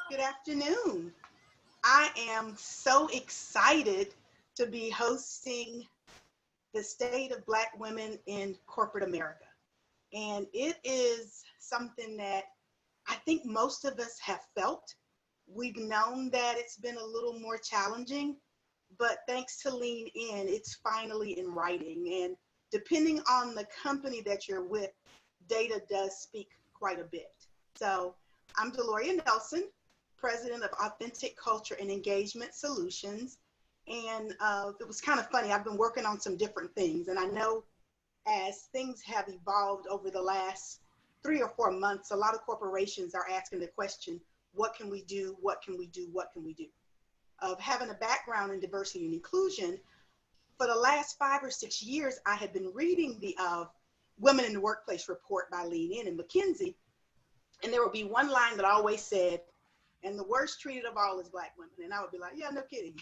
Good afternoon. I am so excited to be hosting the State of Black Women in Corporate America. And it is something that I think most of us have felt. We've known that it's been a little more challenging, but thanks to Lean In, it's finally in writing. And depending on the company that you're with, data does speak quite a bit. So I'm Deloria Nelson, President of Authentic Culture and Engagement Solutions. And it was kind of funny. I've been working on some different things. And I know as things have evolved over the last 3 or 4 months, a lot of corporations are asking the question, what can we do? What can we do? What can we do? Of having a background in diversity and inclusion, for the last 5 or 6 years, I had been reading the Women in the Workplace report by Lean In and McKinsey. And there would be one line that always said, and the worst treated of all is Black women. And I would be like, yeah, no kidding.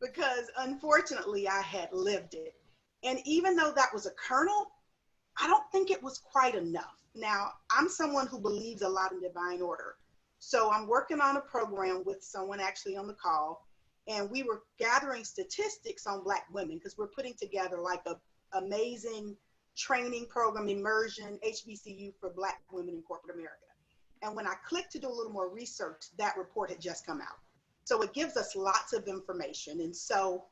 Because unfortunately, I had lived it. And even though that was a kernel, I don't think it was quite enough. Now, I'm someone who believes a lot in divine order. So I'm working on a program with someone actually on the call, and we were gathering statistics on Black women because we're putting together like a amazing training program, immersion, HBCU for Black women in corporate America. And when I clicked to do a little more research, that report had just come out. So it gives us lots of information. And so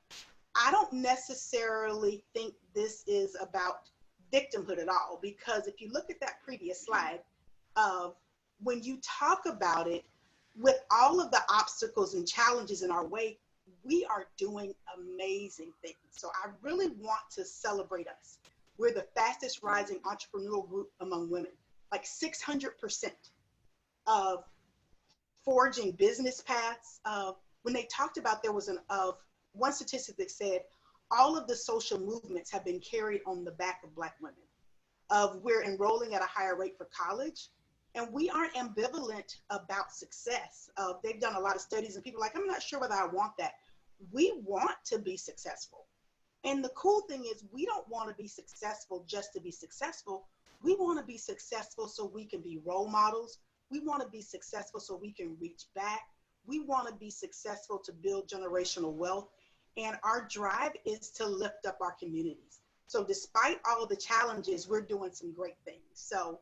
I don't necessarily think this is about victimhood at all, because if you look at that previous slide of when you talk about it, with all of the obstacles and challenges in our way, we are doing amazing things. So I really want to celebrate us. We're the fastest rising entrepreneurial group among women, like 600% of forging business paths. When they talked about, there was one statistic that said all of the social movements have been carried on the back of Black women. We're enrolling at a higher rate for college, and we aren't ambivalent about success. They've done a lot of studies, and people are like, I'm not sure whether I want that. We want to be successful. And the cool thing is, we don't want to be successful just to be successful. We want to be successful so we can be role models. We want to be successful so we can reach back. We want to be successful to build generational wealth. And our drive is to lift up our communities. So despite all of the challenges, we're doing some great things. So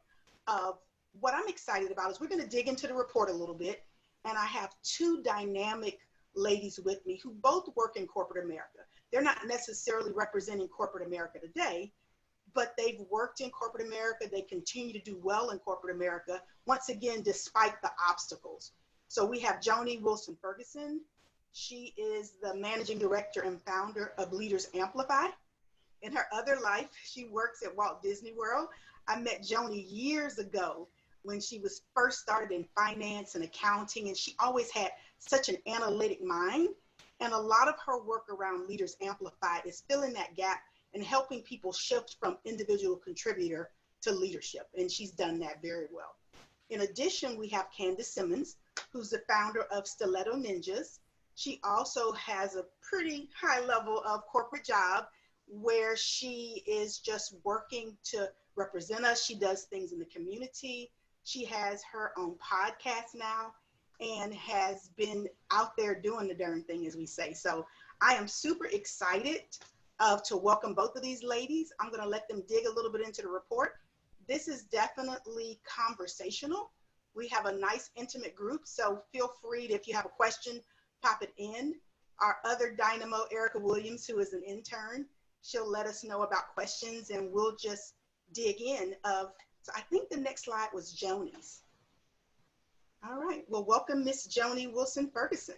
what I'm excited about is we're going to dig into the report a little bit. And I have 2 dynamic ladies with me who both work in corporate America. They're not necessarily representing corporate America today, but they've worked in corporate America. They continue to do well in corporate America, once again, despite the obstacles. So we have Joni Wilson Ferguson. She is the managing director and founder of Leaders Amplify. In her other life, she works at Walt Disney World. I met Joni years ago when she was first started in finance and accounting, and she always had such an analytic mind. And a lot of her work around Leaders Amplify is filling that gap and helping people shift from individual contributor to leadership. And she's done that very well. In addition, we have Candice Simmons, who's the founder of Stiletto Ninjas. She also has a pretty high level of corporate job where she is just working to represent us. She does things in the community. She has her own podcast now and has been out there doing the darn thing, as we say. So I am super excited to welcome both of these ladies. I'm going to let them dig a little bit into the report. This is definitely conversational. We have a nice intimate group, so feel free to, if you have a question, pop it in. Our other dynamo, Erica Williams, who is an intern, she'll let us know about questions and we'll just dig in. So I think the next slide was Joni's. All right, well, welcome Miss Joni Wilson Ferguson.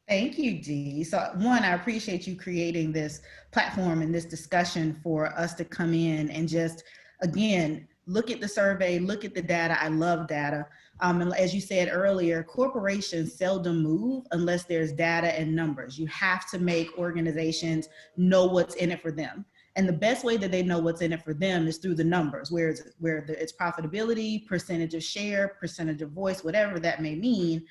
Thank you, Dee. So one, I appreciate you creating this platform and this discussion for us to come in and just, again, look at the survey, look at the data. I love data. And as you said earlier, corporations seldom move unless there's data and numbers. You have to make organizations know what's in it for them. And the best way that they know what's in it for them is through the numbers, where it's profitability, percentage of share, percentage of voice, whatever that may mean,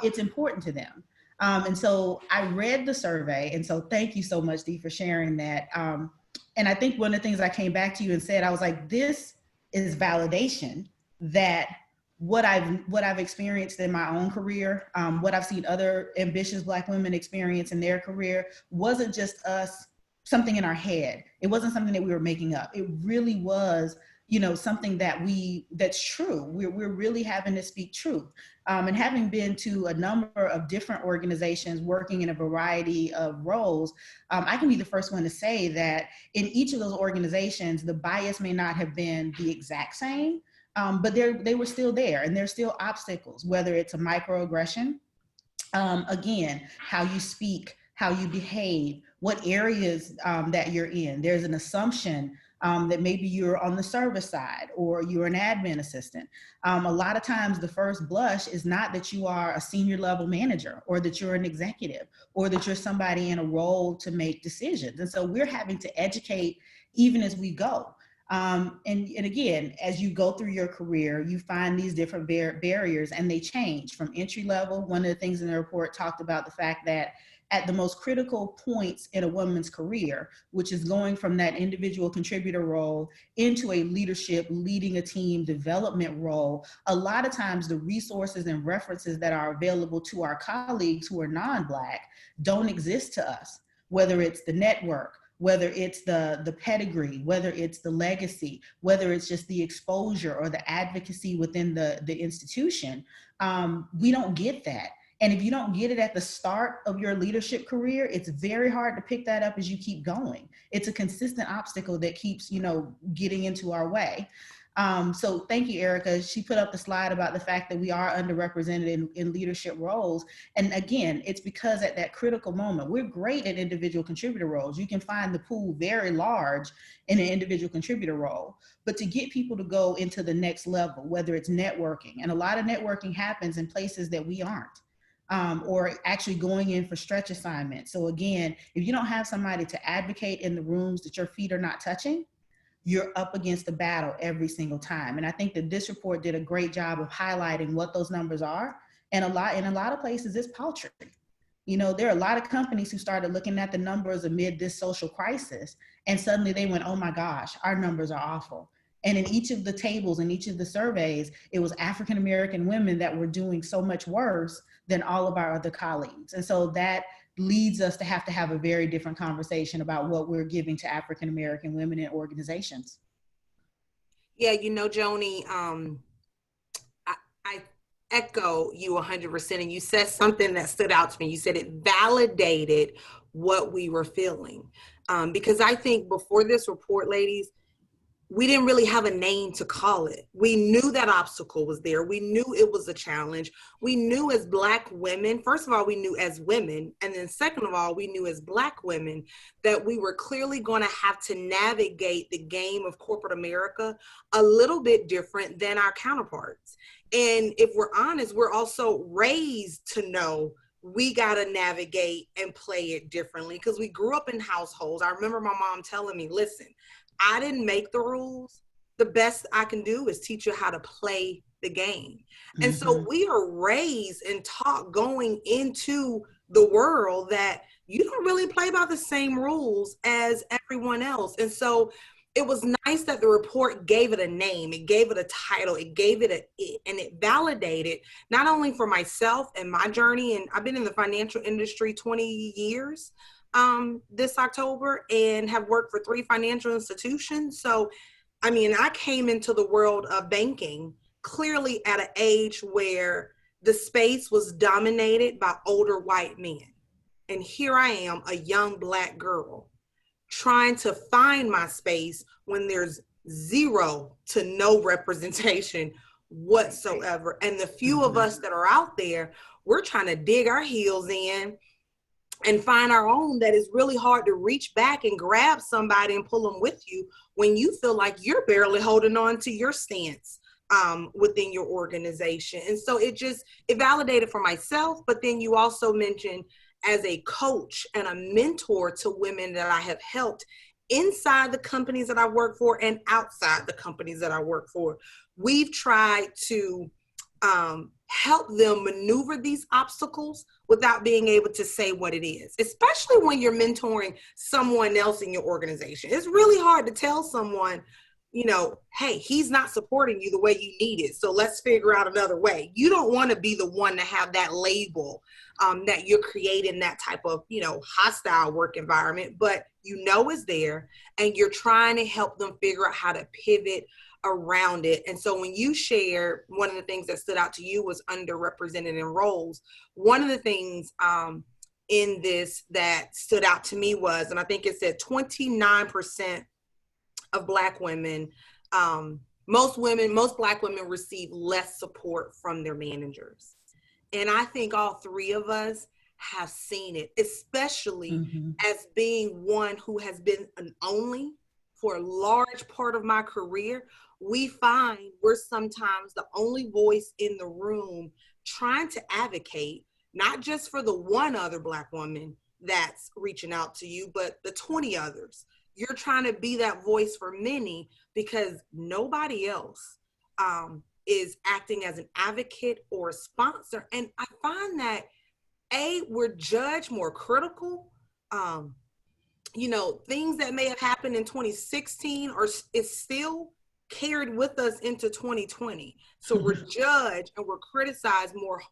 it's important to them. And so I read the survey, and so thank you so much, Dee, for sharing that. And I think one of the things I came back to you and said, I was like, this is validation that what I've experienced in my own career, what I've seen other ambitious Black women experience in their career, wasn't just us, something in our head. It wasn't something that we were making up. It really was, something that's true. We're really having to speak truth. And having been to a number of different organizations working in a variety of roles, I can be the first one to say that in each of those organizations, the bias may not have been the exact same, but they were still there, and there's still obstacles, whether it's a microaggression, again, how you speak, how you behave, what areas that you're in. There's an assumption that maybe you're on the service side or you're an admin assistant. A lot of times the first blush is not that you are a senior level manager or that you're an executive or that you're somebody in a role to make decisions. And so we're having to educate even as we go. And again, as you go through your career, you find these different barriers, and they change from entry level. One of the things in the report talked about the fact that at the most critical points in a woman's career, which is going from that individual contributor role into a leadership, leading a team development role, a lot of times the resources and references that are available to our colleagues who are non-Black don't exist to us, whether it's the network, whether it's the pedigree, whether it's the legacy, whether it's just the exposure or the advocacy within the institution. We don't get that. And if you don't get it at the start of your leadership career, it's very hard to pick that up as you keep going. It's a consistent obstacle that keeps, getting into our way. So thank you, Erica. She put up the slide about the fact that we are underrepresented in leadership roles. And again, it's because at that critical moment, we're great at individual contributor roles. You can find the pool very large in an individual contributor role. But to get people to go into the next level, whether it's networking, and a lot of networking happens in places that we aren't. Or actually going in for stretch assignments. So again, if you don't have somebody to advocate in the rooms that your feet are not touching, you're up against the battle every single time. And I think that this report did a great job of highlighting what those numbers are. And in a lot of places, it's paltry. There are a lot of companies who started looking at the numbers amid this social crisis, and suddenly they went, oh my gosh, our numbers are awful. And in each of the tables, in each of the surveys, it was African-American women that were doing so much worse than all of our other colleagues. And so that leads us to have a very different conversation about what we're giving to African-American women in organizations. Yeah, Joni, I echo you 100%. And you said something that stood out to me. You said it validated what we were feeling. Because I think before this report, ladies, we didn't really have a name to call it. We knew that obstacle was there. We knew it was a challenge. We knew as Black women, first of all, we knew as women. And then second of all, we knew as Black women that we were clearly going to have to navigate the game of corporate America a little bit different than our counterparts. And if we're honest, we're also raised to know we got to navigate and play it differently because we grew up in households. I remember my mom telling me, listen, I didn't make the rules. The best I can do is teach you how to play the game. Mm-hmm. And so we are raised and taught going into the world that you don't really play by the same rules as everyone else. And so it was nice that the report gave it a name, it gave it a title, it gave it and it validated not only for myself and my journey, and I've been in the financial industry 20 years, this October, and have worked for 3 financial institutions. So, I came into the world of banking clearly at an age where the space was dominated by older white men. And here I am, a young Black girl, trying to find my space when there's zero to no representation whatsoever. And the few of us that are out there, we're trying to dig our heels in and find our own. That is really hard to reach back and grab somebody and pull them with you when you feel like you're barely holding on to your stance within your organization. And so it validated for myself, but then you also mentioned as a coach and a mentor to women that I have helped inside the companies that I work for and outside the companies that I work for. We've tried to help them maneuver these obstacles without being able to say what it is, especially when you're mentoring someone else in your organization. It's really hard to tell someone, you know, hey, he's not supporting you the way you need it, so let's figure out another way. You don't want to be the one to have that label that you're creating that type of, you know, hostile work environment, but you know is there, and you're trying to help them figure out how to pivot around it. And so when you share, one of the things that stood out to you was underrepresented in roles. One of the things in this that stood out to me was, and I think it said 29% of Black women, most Black women receive less support from their managers. And I think all three of us have seen it, especially as being one who has been an only for a large part of my career. We find we're sometimes the only voice in the room trying to advocate, not just for the one other Black woman that's reaching out to you, but the 20 others. You're trying to be that voice for many because nobody else is acting as an advocate or a sponsor. And I find that, we're judged more critical. You know, things that may have happened in 2016 or is still carried with us into 2020. So we're judged and we're criticized more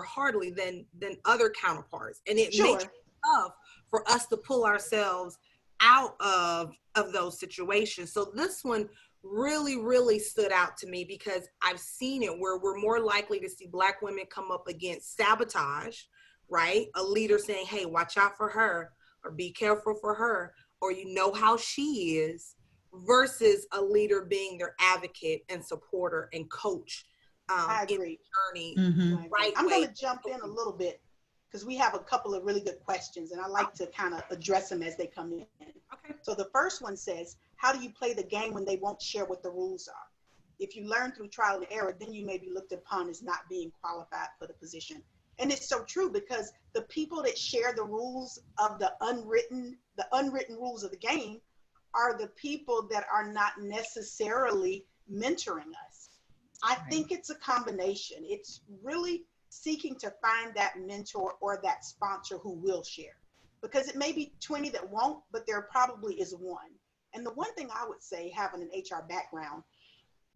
hardly than other counterparts. And it makes it tough for us to pull ourselves out of those situations. So this one really stood out to me because I've seen it where we're more likely to see Black women come up against sabotage, right? A leader saying, hey, watch out for her, or be careful for her, or you know how she is, versus a leader being their advocate and supporter and coach. I agree. In the journey, right? I'm going to jump in a little bit because we have a couple of really good questions, and I like to kind of address them as they come in. Okay. So the first one says, how do you play the game when they won't share what the rules are? If you learn through trial and error, then you may be looked upon as not being qualified for the position. And it's so true, because the people that share the rules of the unwritten rules of the game are the people that are not necessarily mentoring us. I think it's a combination. It's really seeking to find that mentor or that sponsor who will share, because it may be 20 that won't, but there probably is one. And the one thing I would say, having an HR background,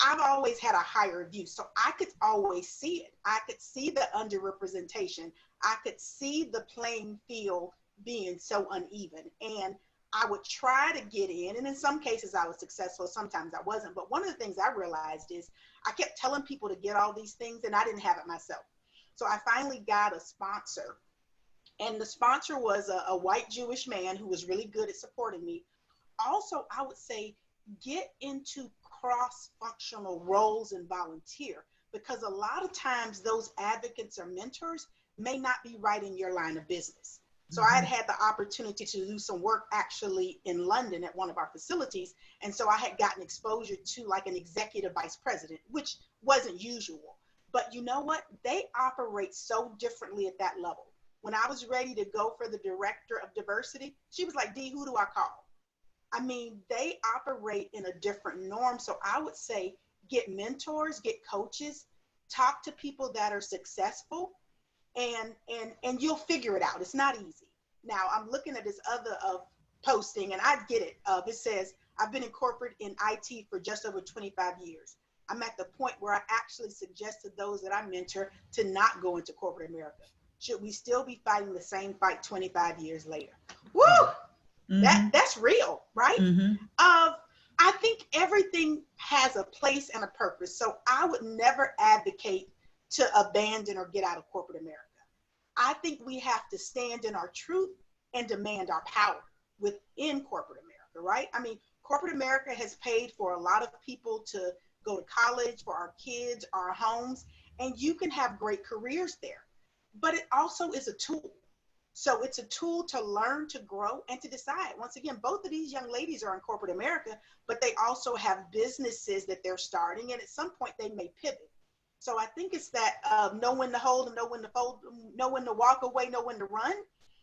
I've always had a higher view. So I could always see it. I could see the underrepresentation. I could see the playing field being so uneven. And I would try to get in. And in some cases I was successful. Sometimes I wasn't. But one of the things I realized is I kept telling people to get all these things and I didn't have it myself. So I finally got a sponsor. And the sponsor was a white Jewish man who was really good at supporting me. Also, I would say, get into cross-functional roles and volunteer, because a lot of times those advocates or mentors may not be right in your line of business. So I had the opportunity to do some work actually in London at one of our facilities. And so I had gotten exposure to like an executive vice president, which wasn't usual. But you know what? They operate so differently at that level. When I was ready to go for the director of diversity, she was like, D, who do I call? I mean, they operate in a different norm. So I would say get mentors, get coaches, talk to people that are successful, and you'll figure it out. It's not easy. Now I'm looking at this other posting, and I get it. It says, I've been in corporate in IT for just over 25 years. I'm at the point where I actually suggest to those that I mentor to not go into corporate America. Should we still be fighting the same fight 25 years later? Woo! That's real, right? I think everything has a place and a purpose. So I would never advocate to abandon or get out of corporate America. I think we have to stand in our truth and demand our power within corporate America, right? I mean, corporate America has paid for a lot of people to go to college, for our kids, our homes, and you can have great careers there. But it also is a tool. So it's a tool to learn, to grow, and to decide. Once again, both of these young ladies are in corporate America, but they also have businesses that they're starting, and at some point they may pivot. So I think it's that know when to hold and know when to fold, know when to walk away, know when to run.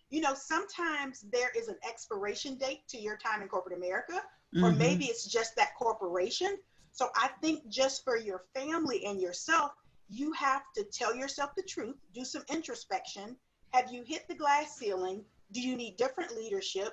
You know, sometimes there is an expiration date to your time in corporate America, or maybe it's just that corporation. So I think just for your family and yourself, you have to tell yourself the truth, do some introspection. Have you hit the glass ceiling? Do you need different leadership?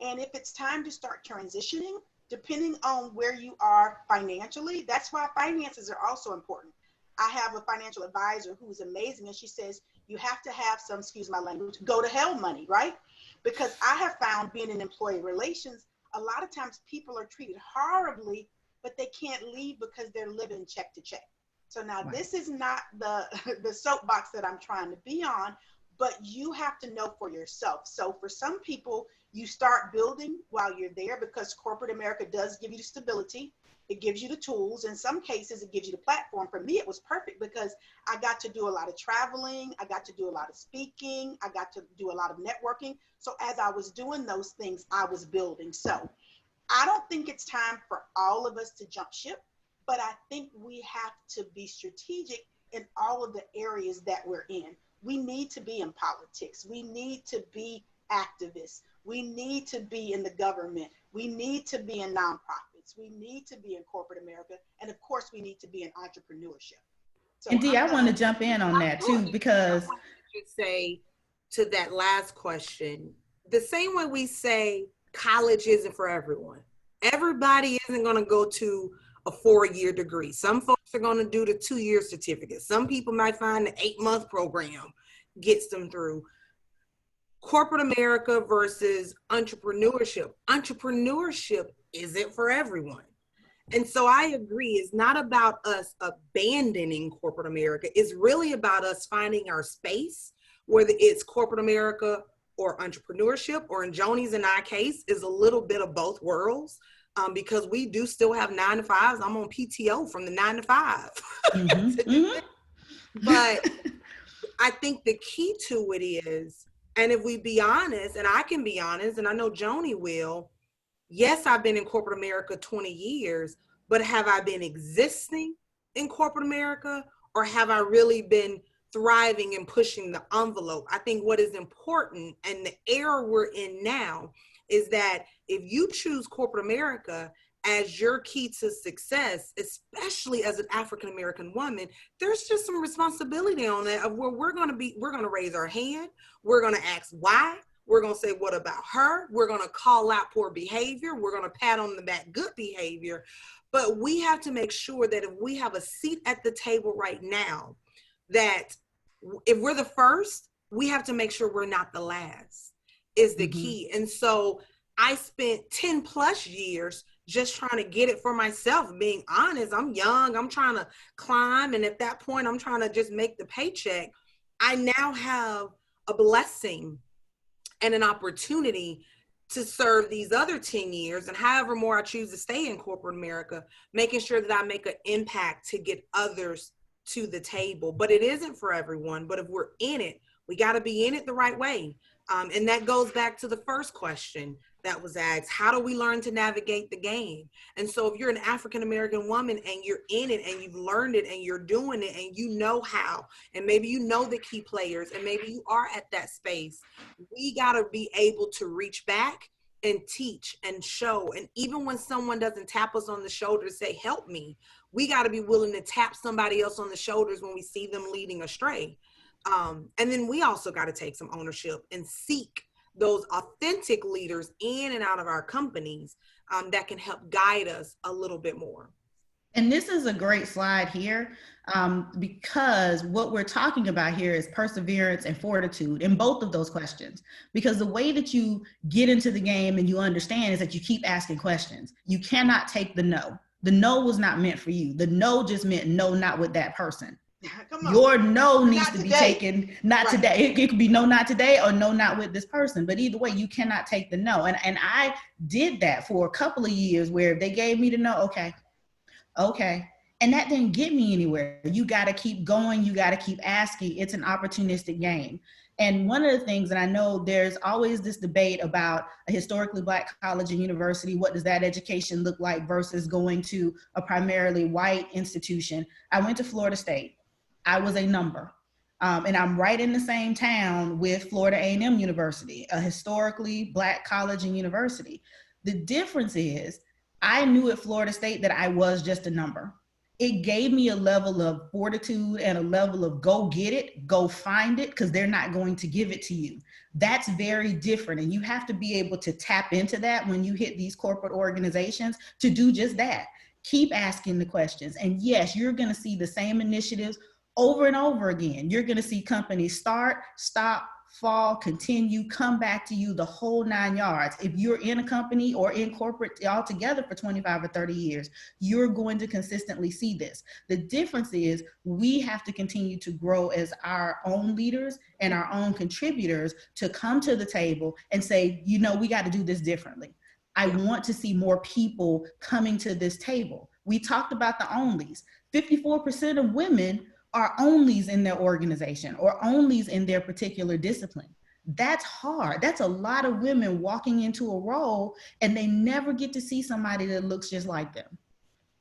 And if it's time to start transitioning, depending on where you are financially. That's why finances are also important. I have a financial advisor who's amazing, and she says you have to have some, excuse my language, go to hell money, right? Because I have found, being in employee relations, a lot of times people are treated horribly, but they can't leave because they're living check to check. So now this is not the soapbox that I'm trying to be on, but you have to know for yourself. So for some people, you start building while you're there, because corporate America does give you the stability. It gives you the tools. In some cases, it gives you the platform. For me, it was perfect because I got to do a lot of traveling. I got to do a lot of speaking. I got to do a lot of networking. So as I was doing those things, I was building. So I don't think it's time for all of us to jump ship, but I think we have to be strategic in all of the areas that we're in. We need to be in politics. We need to be activists. We need to be in the government. We need to be in nonprofits. We need to be in corporate America. And of course, we need to be in entrepreneurship. So and Dee, I want to jump in on that too, because I want to say to that last question, the same way we say college isn't for everyone. Everybody isn't going to go to a 4-year degree. Some folks are going to do the 2-year certificate. Some people might find the 8-month program gets them through. Corporate America versus entrepreneurship. Entrepreneurship isn't for everyone. And so I agree, it's not about us abandoning corporate America. It's really about us finding our space, whether it's corporate America or entrepreneurship, or in Joni's and I case, is a little bit of both worlds. Because we do still have 9 to 5s. I'm on PTO from the 9 to 5. But I think the key to it is, and if we be honest, and I can be honest, and I know Joni will, yes, I've been in corporate America 20 years, but have I been existing in corporate America, or have I really been thriving and pushing the envelope? I think what is important, and the era we're in now, is that if you choose corporate America as your key to success, especially as an African-American woman, there's just some responsibility on that of where we're going to raise our hand. We're going to ask why. We're going to say, what about her? We're going to call out poor behavior. We're going to pat on the back good behavior. But we have to make sure that if we have a seat at the table right now, that if we're the first, we have to make sure we're not the last, is the key. And so I spent 10 plus years just trying to get it for myself. Being honest, I'm young, I'm trying to climb. And at that point, I'm trying to just make the paycheck. I now have a blessing and an opportunity to serve these other 10 years and however more I choose to stay in corporate America, making sure that I make an impact to get others to the table. But it isn't for everyone. But if we're in it, we got to be in it the right way. And that goes back to the first question that was asked. How do we learn to navigate the game? And so if you're an African-American woman and you're in it and you've learned it and you're doing it and you know how, and maybe you know the key players and maybe you are at that space, we got to be able to reach back and teach and show. And even when someone doesn't tap us on the shoulder to say, help me, we got to be willing to tap somebody else on the shoulders when we see them leading astray. And then we also got to take some ownership and seek those authentic leaders in and out of our companies that can help guide us a little bit more. And this is a great slide here because what we're talking about here is perseverance and fortitude in both of those questions. Because the way that you get into the game and you understand is that you keep asking questions. You cannot take the no. The no was not meant for you. The no just meant no, not with that person. Your no needs to be taken, not today. It could be no, not today, or no, not with this person. But either way, you cannot take the no. And I did that for a couple of years where they gave me the no, okay. And that didn't get me anywhere. You got to keep going. You got to keep asking. It's an opportunistic game. And one of the things that I know there's always this debate about a historically Black college and university. What does that education look like versus going to a primarily white institution? I went to Florida State. I was a number. And I'm right in the same town with Florida A&M University, a historically Black college and university. The difference is I knew at Florida State that I was just a number. it gave me a level of fortitude and a level of go get it, go find it, because they're not going to give it to you. That's very different. And you have to be able to tap into that when you hit these corporate organizations to do just that. Keep asking the questions. And yes, you're going to see the same initiatives over and over again. You're going to see companies start, stop, fall, continue, come back to you, the whole 9 yards. If you're in a company or in corporate altogether for 25 or 30 years, you're going to consistently see this. The difference is we have to continue to grow as our own leaders and our own contributors to come to the table and say, you know, we got to do this differently. I want to see more people coming to this table. We talked about the onlys. 54% of women are onlys in their organization or onlys in their particular discipline. That's hard. That's a lot of women walking into a role and they never get to see somebody that looks just like them.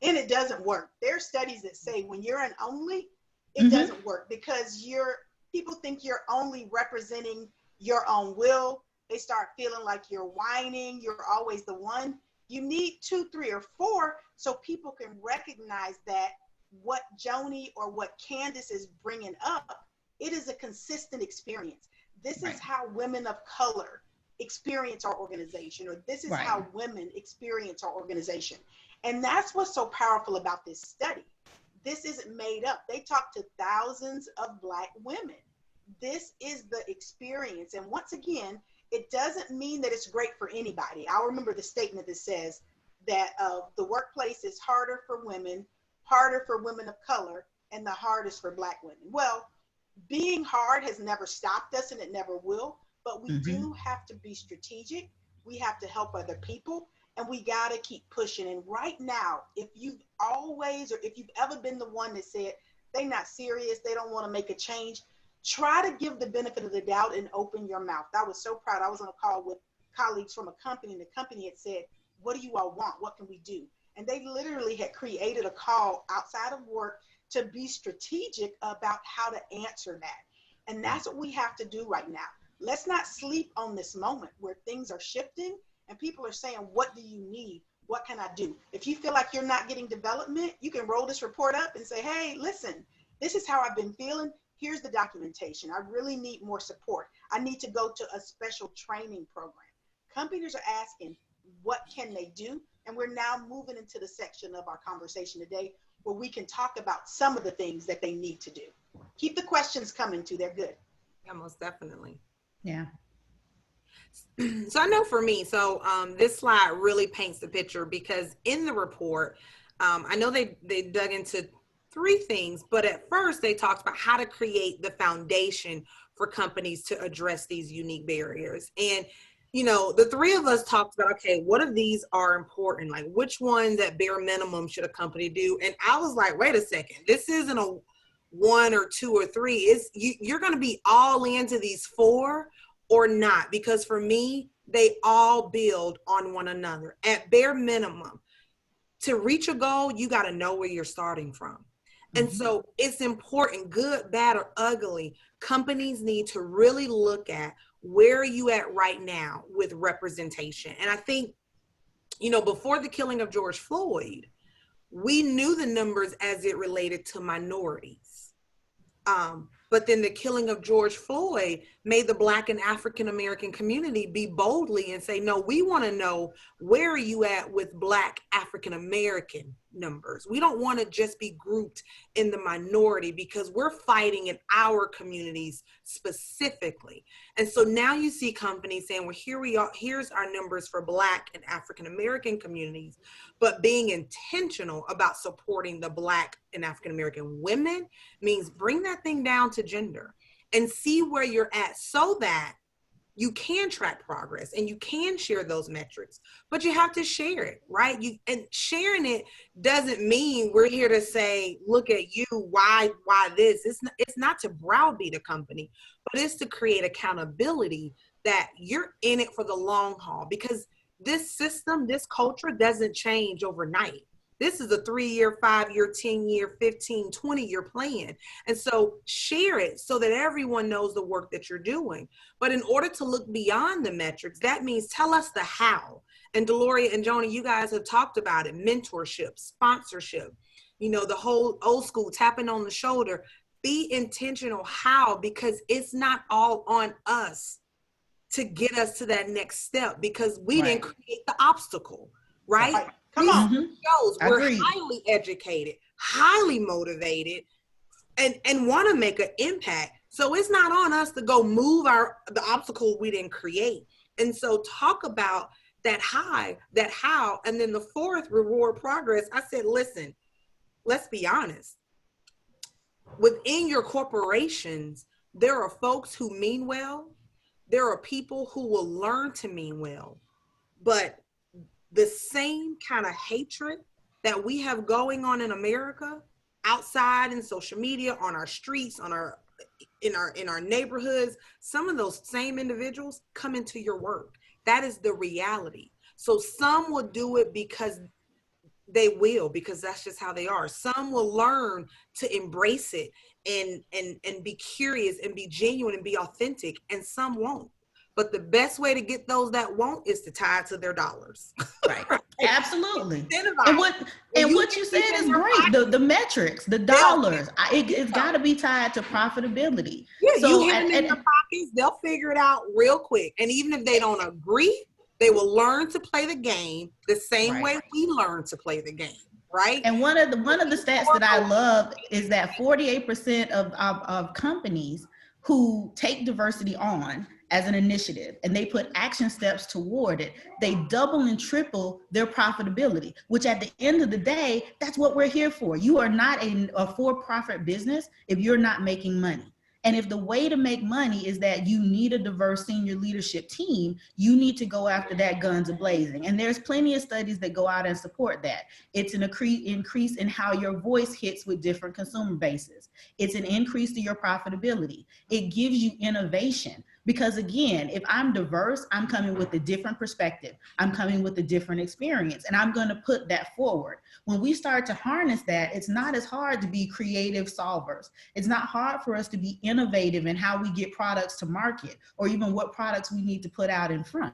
And it doesn't work. There are studies that say when you're an only, it doesn't work because people think you're only representing your own will. They start feeling like you're whining, you're always the one. You need 2, 3, or 4 so people can recognize that what Joni or what Candice is bringing up, it is a consistent experience. This is how women of color experience our organization, or this is how women experience our organization. And that's what's so powerful about this study. This isn't made up. They talked to thousands of Black women. This is the experience. And once again, it doesn't mean that it's great for anybody. I'll remember the statement that says that the workplace is harder for women of color, and the hardest for Black women. Well, being hard has never stopped us and it never will, but we do have to be strategic. We have to help other people, and we got to keep pushing. And right now, if you've always, or if you've ever been the one that said, they're not serious, they don't want to make a change, try to give the benefit of the doubt and open your mouth. I was so proud. I was on a call with colleagues from a company, and the company had said, what do you all want? What can we do? And they literally had created a call outside of work to be strategic about how to answer that. And that's what we have to do right now. Let's not sleep on this moment where things are shifting and people are saying, what do you need? What can I do? If you feel like you're not getting development, you can roll this report up and say, hey, listen, this is how I've been feeling. Here's the documentation. I really need more support. I need to go to a special training program. Companies are asking, what can they do? And we're now moving into the section of our conversation today where we can talk about some of the things that they need to do. Keep the questions coming too. They're good. Yeah, most definitely. Yeah. So I know for me, this slide really paints the picture because in the report, I know they dug into 3 things, but at first they talked about how to create the foundation for companies to address these unique barriers. And you know, the 3 of us talked about, okay, what of these are important? Like which ones at bare minimum should a company do? And I was like, wait a second, this isn't a 1 or 2 or 3. You're going to be all into these 4 or not, because for me, they all build on one another. At bare minimum, to reach a goal, you got to know where you're starting from. And so it's important, good, bad, or ugly, companies need to really look at where are you at right now with representation. And I think, you know, before the killing of George Floyd, we knew the numbers as it related to minorities. But then the killing of George Floyd made the Black and African American community be boldly and say, no, we want to know where are you at with Black African American numbers. We don't want to just be grouped in the minority because we're fighting in our communities specifically. And so now you see companies saying, well, here we are, here's our numbers for Black and African American communities, but being intentional about supporting the Black and African American women means bring that thing down to gender and see where you're at so that you can track progress and you can share those metrics, but you have to share it, right? And sharing it doesn't mean we're here to say, look at you, why this? It's not to browbeat a company, but it's to create accountability that you're in it for the long haul, because this system, this culture doesn't change overnight. This is a 3-year, 5-year, 10-year, 15, 20-year plan. And so share it so that everyone knows the work that you're doing. But in order to look beyond the metrics, that means tell us the how. And Deloria and Joni, you guys have talked about it, mentorship, sponsorship. you know, the whole old school tapping on the shoulder. Be intentional. How? Because it's not all on us to get us to that next step, because we didn't create the obstacle, right? Come on. Shows we're highly educated, highly motivated, and want to make an impact. So it's not on us to go move the obstacle we didn't create. And so talk about that how, and then the fourth, reward progress. I said, listen, let's be honest. Within your corporations, there are folks who mean well. There are people who will learn to mean well, but the same kind of hatred that we have going on in America, outside in social media, on our streets, in our neighborhoods, some of those same individuals come into your work. That is the reality. So some will do it because that's just how they are. Some will learn to embrace it and be curious and be genuine and be authentic, and some won't. But the best way to get those that won't is to tie it to their dollars. Right. Absolutely. And what you said is great. The metrics, the dollars, it's got to be tied to profitability. Yeah, so, you hit them in their pockets, they'll figure it out real quick. And even if they don't agree, they will learn to play the game the same way we learn to play the game. Right. And one of the stats that I love is that 48% of companies who take diversity on as an initiative and they put action steps toward it, they double and triple their profitability, which at the end of the day, that's what we're here for. You are not a for-profit business if you're not making money. And if the way to make money is that you need a diverse senior leadership team, you need to go after that guns a-blazing. And there's plenty of studies that go out and support that. It's an increase in how your voice hits with different consumer bases. It's an increase to your profitability. It gives you innovation. Because again, if I'm diverse, I'm coming with a different perspective. I'm coming with a different experience, and I'm going to put that forward. When we start to harness that, it's not as hard to be creative solvers. It's not hard for us to be innovative in how we get products to market, or even what products we need to put out in front.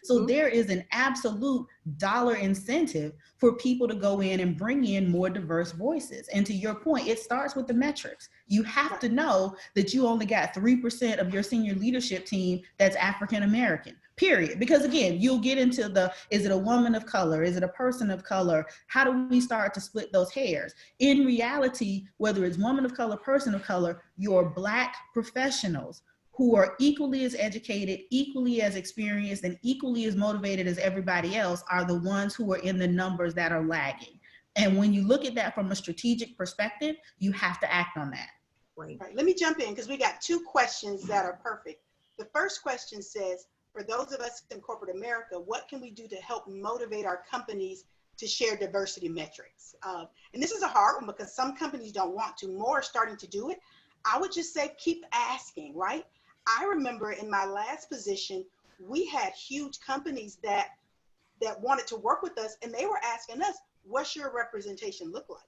So there is an absolute dollar incentive for people to go in and bring in more diverse voices. And to your point, it starts with the metrics. You have to know that you only got 3% of your senior leadership team that's African American, period. Because again, you'll get into is it a woman of color? Is it a person of color? How do we start to split those hairs? In reality, whether it's woman of color, person of color, your Black professionals who are equally as educated, equally as experienced, and equally as motivated as everybody else are the ones who are in the numbers that are lagging. And when you look at that from a strategic perspective, you have to act on that. Right. Let me jump in because we got two questions that are perfect. The first question says, for those of us in corporate America, what can we do to help motivate our companies to share diversity metrics? And this is a hard one because some companies don't want to, more are starting to do it. I would just say, keep asking, right? I remember in my last position, we had huge companies that wanted to work with us, and they were asking us, what's your representation look like?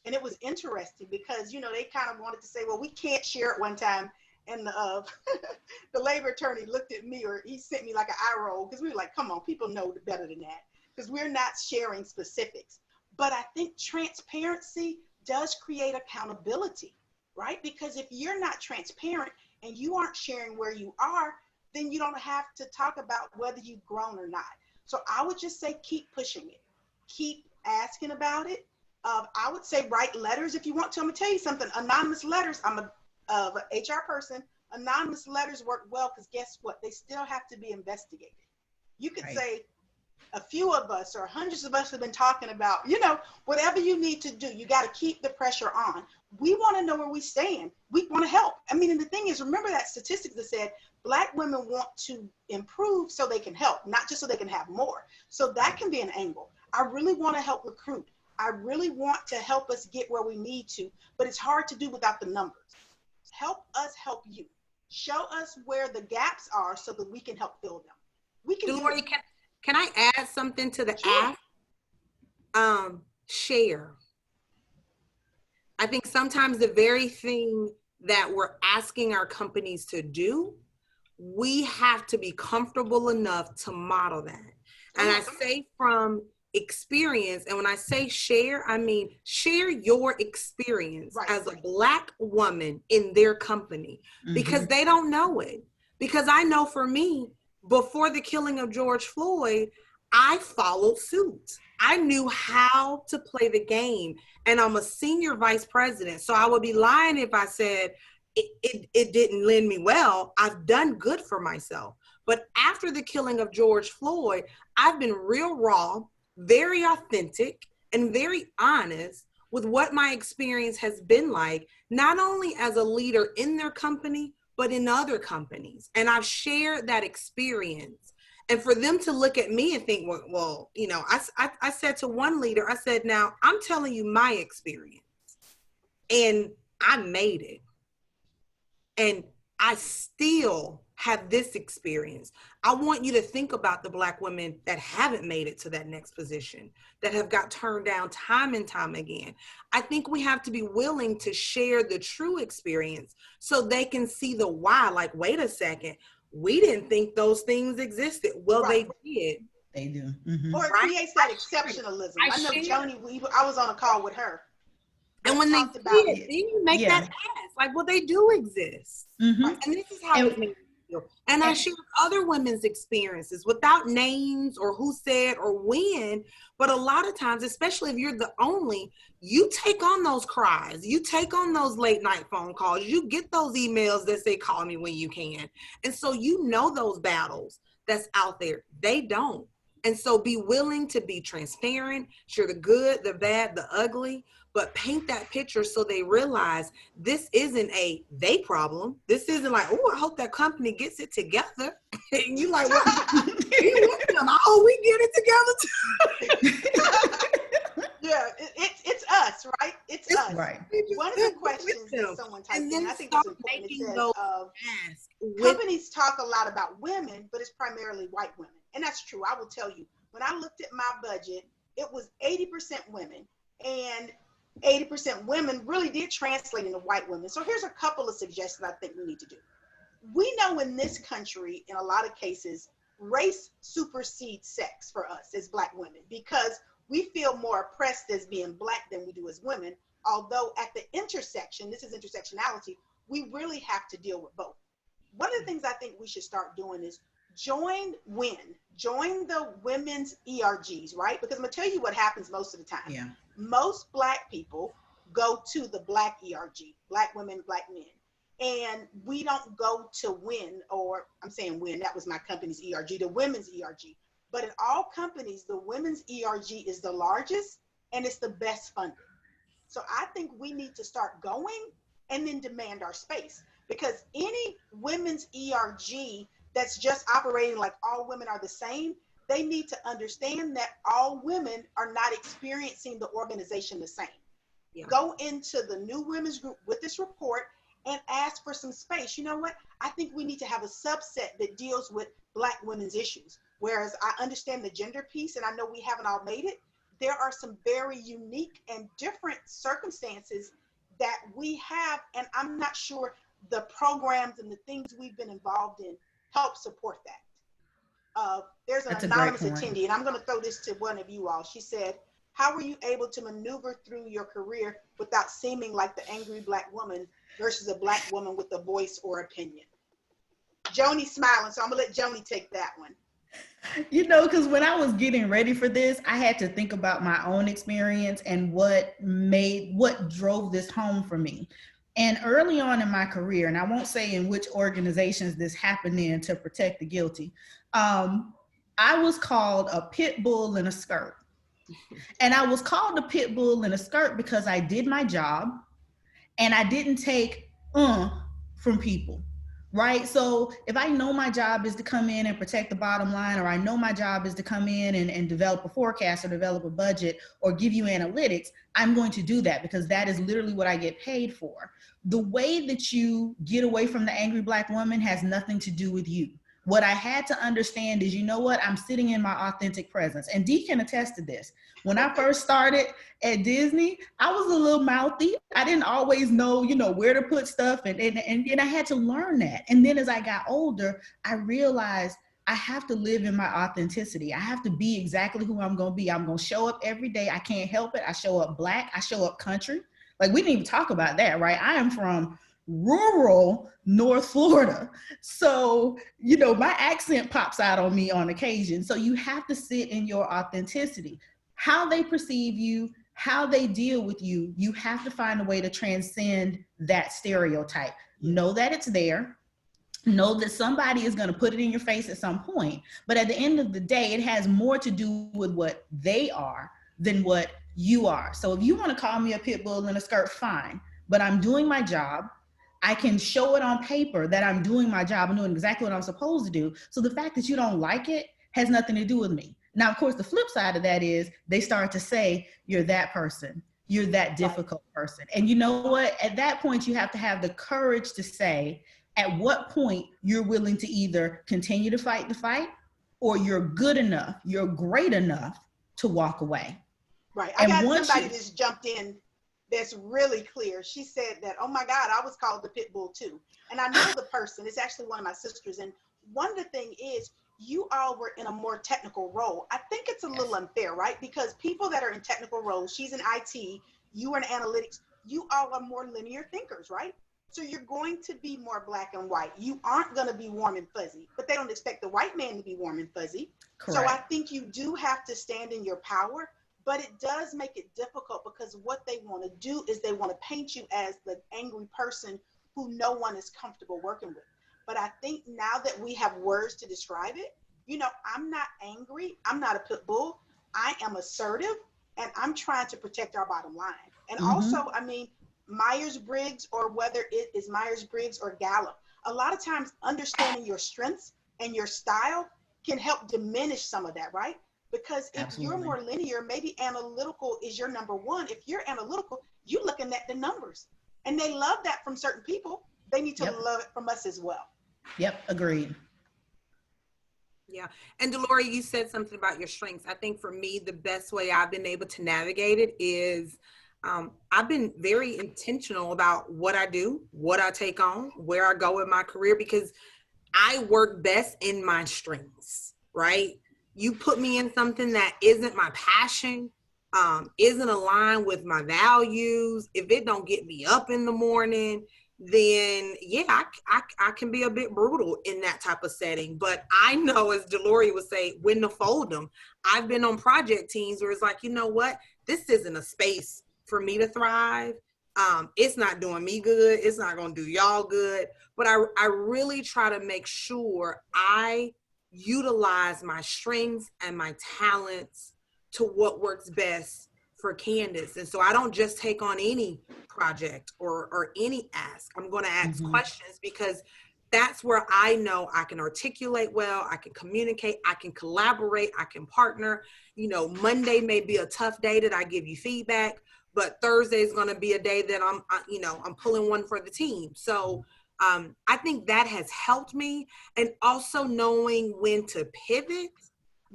And it was interesting because, you know, they kind of wanted to say, well, we can't share it one time. And the labor attorney looked at me, or he sent me like an eye roll, because we were like, come on, people know better than that, because we're not sharing specifics. But I think transparency does create accountability, right? Because if you're not transparent and you aren't sharing where you are, then you don't have to talk about whether you've grown or not. So I would just say, keep pushing it. Keep asking about it. I would say write letters if you want to. I'm gonna tell you something, anonymous letters, I'm an HR person, anonymous letters work well, because guess what? They still have to be investigated. You could say a few of us or hundreds of us have been talking about, you know, whatever you need to do, you got to keep the pressure on. We want to know where we stand. We want to help. I mean, and the thing is, remember that statistic that said Black women want to improve so they can help, not just so they can have more. So that can be an angle. I really want to help recruit. I really want to help us get where we need to, but it's hard to do without the numbers. Help us help you. Show us where the gaps are so that we can help fill them. We can Deloria, can I add something to the ask? Share. I think sometimes the very thing that we're asking our companies to do, we have to be comfortable enough to model that. And I say from experience, and when I say share, I mean share your experience as a Black woman in their company, because they don't know it. Because I know for me, before the killing of George Floyd, I followed suit. I knew how to play the game, and I'm a senior vice president. So I would be lying if I said it didn't lend me well. I've done good for myself. But after the killing of George Floyd, I've been real raw, very authentic, and very honest with what my experience has been like, not only as a leader in their company, but in other companies. And I've shared that experience. And for them to look at me and think, well, you know, I said to one leader, I said, now I'm telling you my experience, and I made it. And I still have this experience. I want you to think about the Black women that haven't made it to that next position, that have got turned down time and time again. I think we have to be willing to share the true experience so they can see the why. Like, wait a second, we didn't think those things existed. Well, they did. They do. Or it creates that exceptionalism. I know Joni, I was on a call with her. And when they did, then you make that ask, like, well, they do exist. And this is how it made me feel. And I shared other women's experiences without names or who said or when, but a lot of times, especially if you're the only, you take on those cries, you take on those late night phone calls, you get those emails that say, call me when you can. And so you know those battles that's out there. They don't. And so be willing to be transparent, share the good, the bad, the ugly, but paint that picture so they realize this isn't a they problem. This isn't like, oh, I hope that company gets it together. And you like, well, oh, we get it together too. Yeah, it's us, right? It's us. Right. One of the questions that someone typed in, I think it's important, it says, companies talk a lot about women, but it's primarily white women. And that's true. I will tell you, when I looked at my budget, it was 80% women, and 80% women really did translate into white women. So here's a couple of suggestions I think we need to do. We know in this country, in a lot of cases, race supersedes sex for us as Black women, because we feel more oppressed as being Black than we do as women. Although at the intersection, this is intersectionality, we really have to deal with both. One of the things I think we should start doing is join the women's ERGs, right? Because I'm gonna tell you what happens most of the time. Yeah. Most Black people go to the Black ERG, Black women, Black men. And we don't go to WIN, or I'm saying WIN, that was my company's ERG, the women's ERG. But in all companies, the women's ERG is the largest and it's the best funded. So I think we need to start going and then demand our space, because any women's ERG that's just operating like all women are the same, they need to understand that all women are not experiencing the organization the same. Yeah. Go into the new women's group with this report and ask for some space. You know what? I think we need to have a subset that deals with Black women's issues. Whereas I understand the gender piece, and I know we haven't all made it, there are some very unique and different circumstances that we have, and I'm not sure the programs and the things we've been involved in help support that. There's an anonymous attendee, and I'm going to throw this to one of you all. She said, how were you able to maneuver through your career without seeming like the angry Black woman versus a Black woman with a voice or opinion? Joni's smiling, so I'm going to let Joni take that one. You know, because when I was getting ready for this, I had to think about my own experience and what drove this home for me. And early on in my career, and I won't say in which organizations this happened in to protect the guilty, I was called a pit bull in a skirt. And I was called a pit bull in a skirt because I did my job and I didn't take from people. Right? So if I know my job is to come in and protect the bottom line, or I know my job is to come in and develop a forecast or develop a budget or give you analytics, I'm going to do that because that is literally what I get paid for. The way that you get away from the angry Black woman has nothing to do with you. What I had to understand is, you know what? I'm sitting in my authentic presence. And Dee can attest to this. When I first started at Disney, I was a little mouthy. I didn't always know, where to put stuff. And I had to learn that. And then as I got older, I realized I have to live in my authenticity. I have to be exactly who I'm going to be. I'm going to show up every day. I can't help it. I show up Black. I show up country. Like, we didn't even talk about that, right? I am from rural North Florida. So, you know, my accent pops out on me on occasion. So you have to sit in your authenticity. How they perceive you, how they deal with you, you have to find a way to transcend that stereotype. Know that it's there. Know that somebody is going to put it in your face at some point. But at the end of the day, it has more to do with what they are than what you are. So if you want to call me a pit bull in a skirt, fine. But I'm doing my job. I can show it on paper that I'm doing my job and doing exactly what I'm supposed to do. So the fact that you don't like it has nothing to do with me. Now, of course, the flip side of that is they start to say, you're that person. You're that difficult person. And you know what? At that point, you have to have the courage to say at what point you're willing to either continue to fight the fight, or you're good enough, you're great enough to walk away. Right. I got somebody that's jumped in that's really clear. She said that, oh my God, I was called the pit bull too. And I know the person, it's actually one of my sisters. And one of the things is, you all were in a more technical role. I think it's a little unfair, right? Because people that are in technical roles, she's in IT, you are in analytics, you all are more linear thinkers, right? So you're going to be more black and white. You aren't going to be warm and fuzzy, but they don't expect the white man to be warm and fuzzy. Correct. So I think you do have to stand in your power. But it does make it difficult, because what they want to do is they want to paint you as the angry person who no one is comfortable working with. But I think now that we have words to describe it, you know, I'm not angry. I'm not a pit bull. I am assertive, and I'm trying to protect our bottom line. And also, I mean, Myers-Briggs, or whether it is Myers-Briggs or Gallup, a lot of times understanding your strengths and your style can help diminish some of that, right? Because if you're more linear, maybe analytical is your number one. If you're analytical, you're looking at the numbers. And they love that from certain people. They need to love it from us as well. Yep, agreed. Yeah. And Deloria, you said something about your strengths. I think for me, the best way I've been able to navigate it is I've been very intentional about what I do, what I take on, where I go in my career, because I work best in my strengths, right? You put me in something that isn't my passion, isn't aligned with my values, if it don't get me up in the morning, then yeah, I can be a bit brutal in that type of setting. But I know, as Deloria would say, when to fold them. I've been on project teams where it's like, you know what, this isn't a space for me to thrive. It's not doing me good. It's not going to do y'all good. But I really try to make sure I utilize my strengths and my talents to what works best for Candice. And so I don't just take on any project or any ask. I'm going to ask questions, because that's where I know I can articulate well, I can communicate, I can collaborate, I can partner. You know, Monday may be a tough day that I give you feedback, but Thursday is going to be a day that I'm pulling one for the team. So I think that has helped me. And also knowing when to pivot.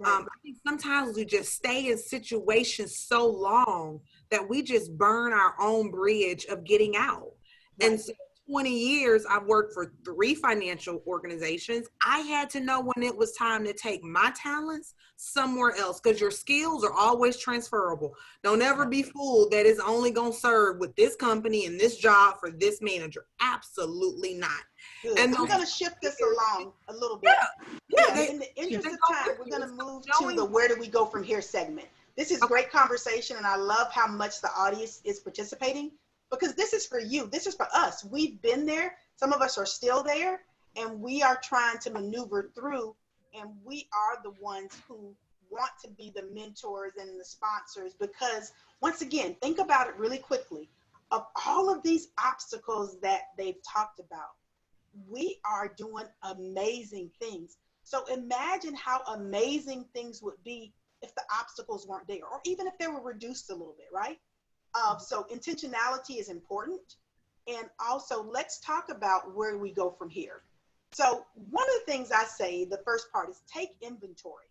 I think sometimes we just stay in situations so long that we just burn our own bridge of getting out. And so 20 years, I've worked for 3 financial organizations. I had to know when it was time to take my talents somewhere else, because your skills are always transferable. Don't ever be fooled that it's only going to serve with this company and this job for this manager. Absolutely not. Good. And I'm going to shift this along a little bit. In the interest of time, we're going to move to the where do we go from here segment. This is great conversation, and I love how much the audience is participating, because this is for you. This is for us. We've been there. Some of us are still there, and we are trying to maneuver through, and we are the ones who want to be the mentors and the sponsors, because once again, think about it really quickly. Of all of these obstacles that they've talked about, we are doing amazing things. So imagine how amazing things would be if the obstacles weren't there, or even if they were reduced a little bit, right? So intentionality is important. And also, let's talk about where we go from here. So one of the things I say, the first part, is take inventory.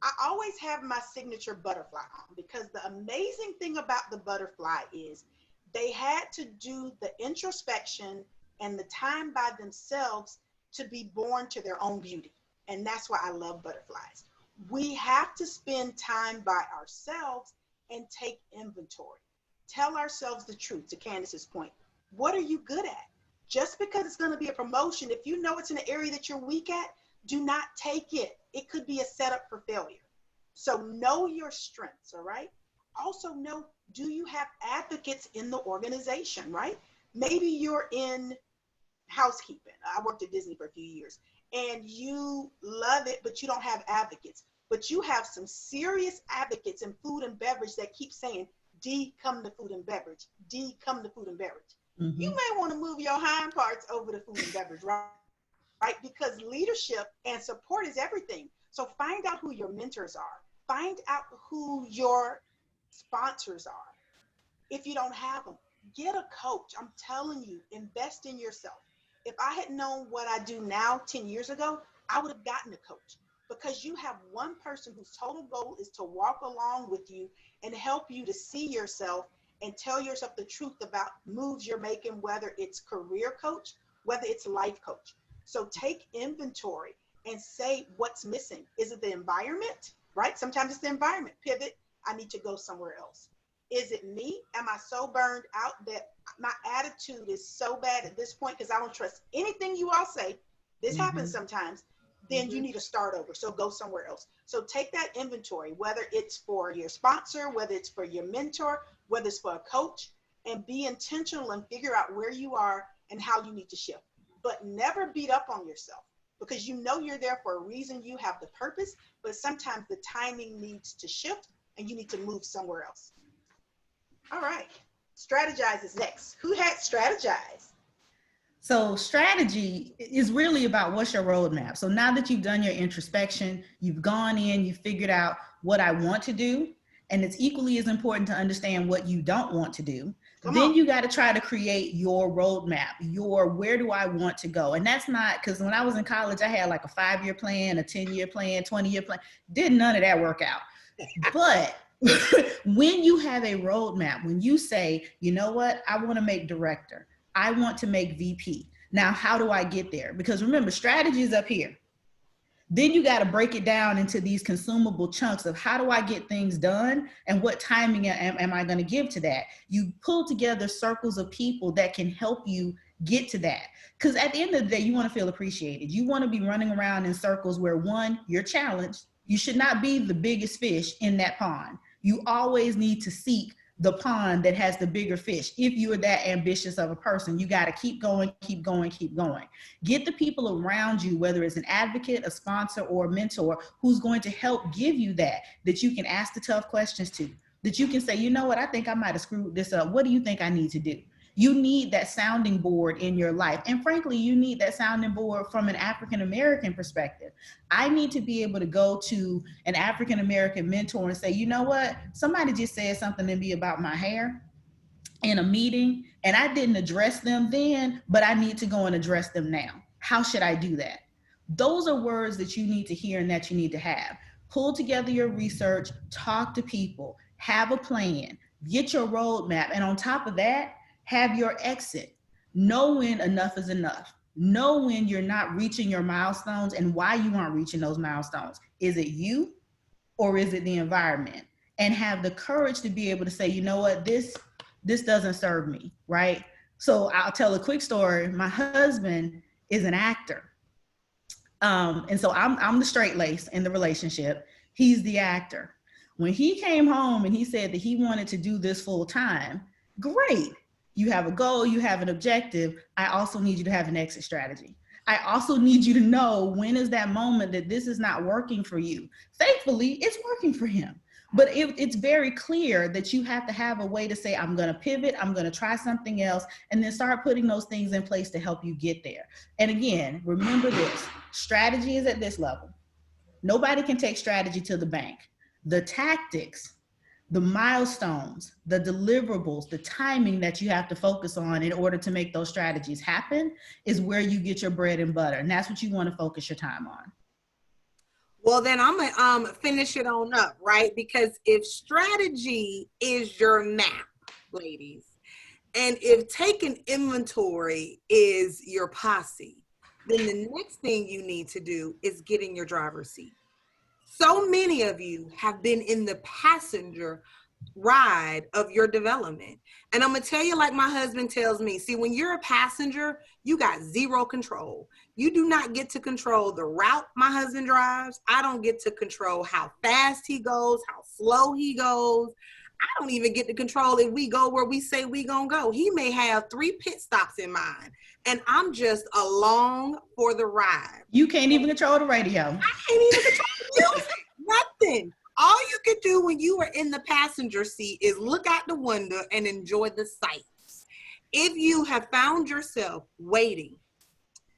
I always have my signature butterfly on, because the amazing thing about the butterfly is they had to do the introspection and the time by themselves to be born to their own beauty. And that's why I love butterflies. We have to spend time by ourselves and take inventory. Tell ourselves the truth, to Candice's point. What are you good at? Just because it's going to be a promotion, if you know it's in an area that you're weak at, do not take it. It could be a setup for failure. So know your strengths, all right? Also know, do you have advocates in the organization, right? Maybe you're in housekeeping. I worked at Disney for a few years and you love it, but you don't have advocates. But you have some serious advocates in food and beverage that keep saying, D, come to food and beverage. D, come to food and beverage. Mm-hmm. You may want to move your hind parts over to food and beverage, right? Because leadership and support is everything. So find out who your mentors are. Find out who your sponsors are. If you don't have them, get a coach. I'm telling you, invest in yourself. If I had known what I do now 10 years ago, I would have gotten a coach, because you have one person whose total goal is to walk along with you and help you to see yourself and tell yourself the truth about moves you're making, whether it's career coach, whether it's life coach. So take inventory and say what's missing. Is it the environment, right? Sometimes it's the environment. Pivot, I need to go somewhere else. Is it me? Am I so burned out that my attitude is so bad at this point because I don't trust anything you all say? This happens sometimes. Then you need to start over. So go somewhere else. So take that inventory, whether it's for your sponsor, whether it's for your mentor, whether it's for a coach, and be intentional and figure out where you are and how you need to shift. But never beat up on yourself, because you know you're there for a reason. You have the purpose, but sometimes the timing needs to shift and you need to move somewhere else. All right. Strategize is next. Who had strategize? So strategy is really about what's your roadmap. So now that you've done your introspection, you've gone in, you've figured out what I want to do, and it's equally as important to understand what you don't want to do. Then you got to try to create your roadmap, your where do I want to go? And that's not, because when I was in college, I had like a 5-year plan, a 10-year plan, 20-year plan. Did none of that work out. But when you have a roadmap, when you say, you know what, I want to make director, I want to make VP. Now, how do I get there? Because remember, strategy is up here. Then you got to break it down into these consumable chunks of how do I get things done and what timing am I going to give to that? You pull together circles of people that can help you get to that. Because at the end of the day, you want to feel appreciated. You want to be running around in circles where, one, you're challenged. You should not be the biggest fish in that pond. You always need to seek the pond that has the bigger fish. If you are that ambitious of a person, you got to keep going, keep going, keep going. Get the people around you, whether it's an advocate, a sponsor, or a mentor, who's going to help give you that you can ask the tough questions to, that you can say, you know what, I think I might have screwed this up. What do you think I need to do? You need that sounding board in your life. And frankly, you need that sounding board from an African-American perspective. I need to be able to go to an African-American mentor and say, you know what, somebody just said something to me about my hair in a meeting, and I didn't address them then, but I need to go and address them now. How should I do that? Those are words that you need to hear and that you need to have. Pull together your research, talk to people, have a plan, get your roadmap, and on top of that, have your exit. Know when enough is enough. Know when you're not reaching your milestones and why you aren't reaching those milestones. Is it you or is it the environment? And have the courage to be able to say, you know what, this doesn't serve me, right? So I'll tell a quick story. My husband is an actor. And so I'm the straight lace in the relationship. He's the actor. When he came home and he said that he wanted to do this full time, great. You have a goal, you have an objective. I also need you to have an exit strategy. I also need you to know when is that moment that this is not working for you. Thankfully, it's working for him. But it's very clear that you have to have a way to say, I'm going to pivot, I'm going to try something else, and then start putting those things in place to help you get there. And again, remember this, strategy is at this level. Nobody can take strategy to the bank. The tactics, the milestones, the deliverables, the timing that you have to focus on in order to make those strategies happen is where you get your bread and butter. And that's what you want to focus your time on. Well, then I'm going to finish it on up, right? Because if strategy is your map, ladies, and if taking inventory is your posse, then the next thing you need to do is get in your driver's seat. So many of you have been in the passenger ride of your development. And I'm going to tell you, like my husband tells me, see, when you're a passenger, you got zero control. You do not get to control the route my husband drives. I don't get to control how fast he goes, how slow he goes. I don't even get to control if we go where we say we gonna go. He may have 3 pit stops in mind, and I'm just along for the ride. You can't even control the radio. I can't even control the music. Nothing. All you can do when you are in the passenger seat is look out the window and enjoy the sights. If you have found yourself waiting,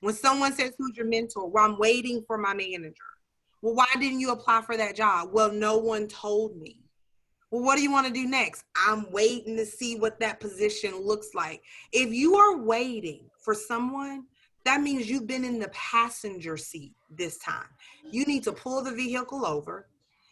when someone says, who's your mentor? Well, I'm waiting for my manager. Well, why didn't you apply for that job? Well, no one told me. Well, what do you want to do next? I'm waiting to see what that position looks like. If you are waiting for someone, that means you've been in the passenger seat this time. You need to pull the vehicle over.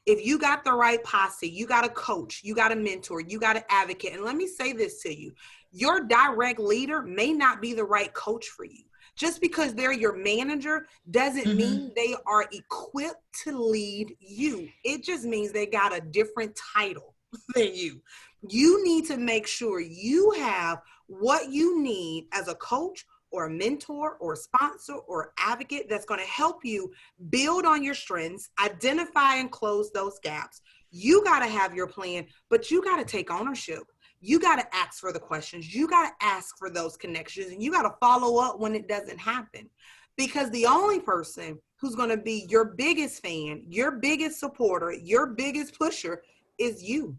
If you got the right posse, you got a coach, you got a mentor, you got an advocate. And let me say this to you, your direct leader may not be the right coach for you. Just because they're your manager doesn't mean they are equipped to lead you. It just means they got a different title than you. You need to make sure you have what you need as a coach or a mentor or a sponsor or advocate that's going to help you build on your strengths, identify and close those gaps. You got to have your plan, but you got to take ownership. You got to ask for the questions. You got to ask for those connections, and you got to follow up when it doesn't happen, because the only person who's going to be your biggest fan, your biggest supporter, your biggest pusher is you.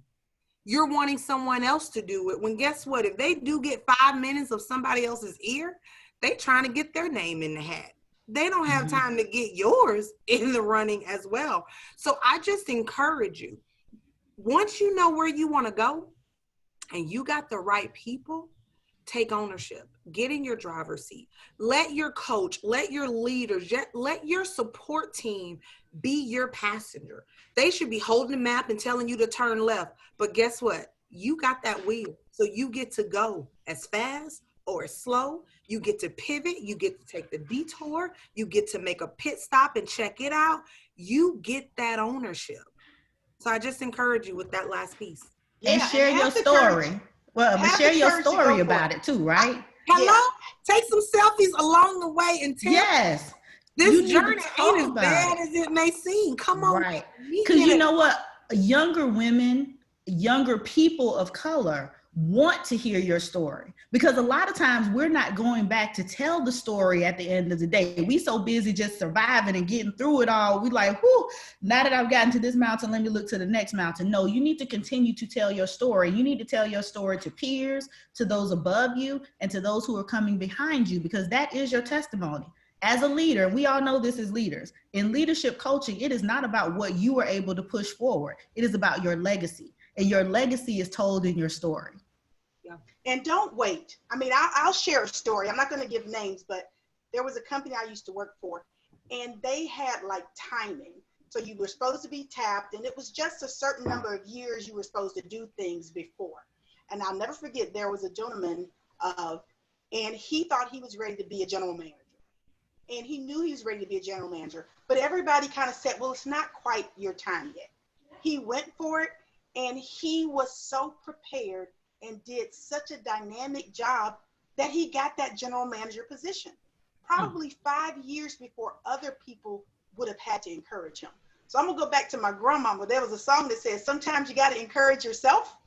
You're wanting someone else to do it, when guess what? If they do get 5 minutes of somebody else's ear, they trying to get their name in the hat. They don't have time to get yours in the running as well. So I just encourage you, once you know where you want to go and you got the right people, take ownership, get in your driver's seat, let your coach, let your leaders, let your support team be your passenger. They should be holding the map and telling you to turn left. But guess what? You got that wheel. So you get to go as fast or as slow. You get to pivot. You get to take the detour. You get to make a pit stop and check it out. You get that ownership. So I just encourage you with that last piece. And share your story. Well, but share your story about it too, right? Hello? Take some selfies along the way and tell this journey ain't as bad as it may seem. Come on. Right. Because you know what? Younger women, younger people of color want to hear your story, because a lot of times we're not going back to tell the story at the end of the day. We so busy just surviving and getting through it all. We like, whoo, now that I've gotten to this mountain, let me look to the next mountain. No, you need to continue to tell your story. You need to tell your story to peers, to those above you, and to those who are coming behind you, because that is your testimony. As a leader, we all know this as leaders. In leadership coaching, it is not about what you were able to push forward. It is about your legacy. And your legacy is told in your story. Yeah. And don't wait. I mean, I'll share a story. I'm not going to give names, but there was a company I used to work for, and they had like timing. So you were supposed to be tapped, and it was just a certain number of years you were supposed to do things before. And I'll never forget, there was a gentleman, and he thought he was ready to be a general manager. And he knew he was ready to be a general manager, but everybody kind of said, well, it's not quite your time yet. He went for it, and he was so prepared and did such a dynamic job that he got that general manager position, probably 5 years before other people would have had to encourage him. So I'm gonna go back to my grandmama. There was a song that says, sometimes you gotta encourage yourself.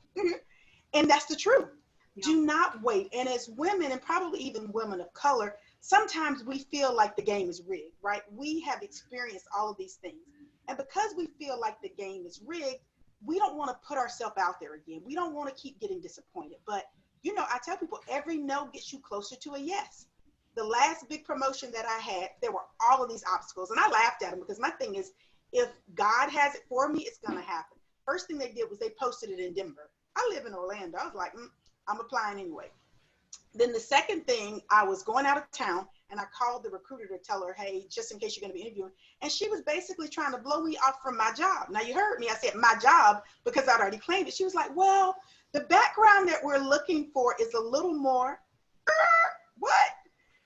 And that's the truth. Yeah. Do not wait. And as women, and probably even women of color, sometimes we feel like the game is rigged, right? We have experienced all of these things. And because we feel like the game is rigged, we don't want to put ourselves out there again. We don't want to keep getting disappointed. But, you know, I tell people every no gets you closer to a yes. The last big promotion that I had, there were all of these obstacles. And I laughed at them, because my thing is, if God has it for me, it's going to happen. First thing they did was they posted it in Denver. I live in Orlando. I was like, I'm applying anyway. Then the second thing, I was going out of town, and I called the recruiter to tell her, hey, just in case you're going to be interviewing. And she was basically trying to blow me off from my job. Now, you heard me. I said my job because I'd already claimed it. She was like, well, the background that we're looking for is a little more, what?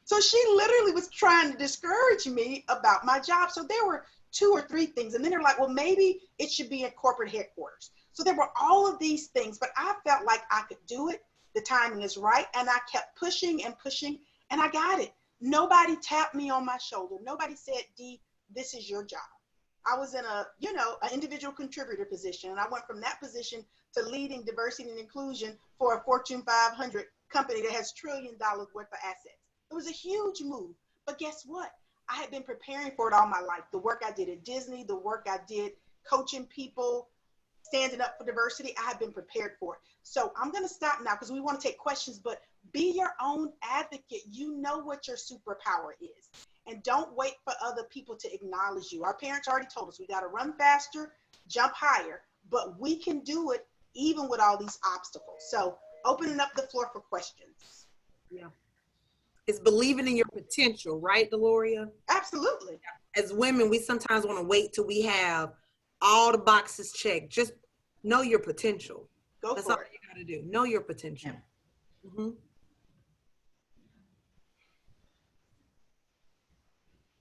So she literally was trying to discourage me about my job. So there were 2 or 3 things. And then they're like, well, maybe it should be in corporate headquarters. So there were all of these things, but I felt like I could do it. The timing is right. And I kept pushing and pushing, and I got it. Nobody tapped me on my shoulder. Nobody said, Dee, this is your job. I was in an individual contributor position. And I went from that position to leading diversity and inclusion for a Fortune 500 company that has $1 trillion worth of assets. It was a huge move, but guess what? I had been preparing for it all my life. The work I did at Disney, the work I did coaching people, standing up for diversity, I had been prepared for it. So I'm going to stop now because we want to take questions, but be your own advocate. You know what your superpower is. And don't wait for other people to acknowledge you. Our parents already told us we got to run faster, jump higher, but we can do it even with all these obstacles. So opening up the floor for questions. Yeah. It's believing in your potential, right, Deloria? Absolutely. As women, we sometimes want to wait till we have all the boxes checked. Just know your potential. That's all you got to do. Know your potential. Yeah. Mm-hmm.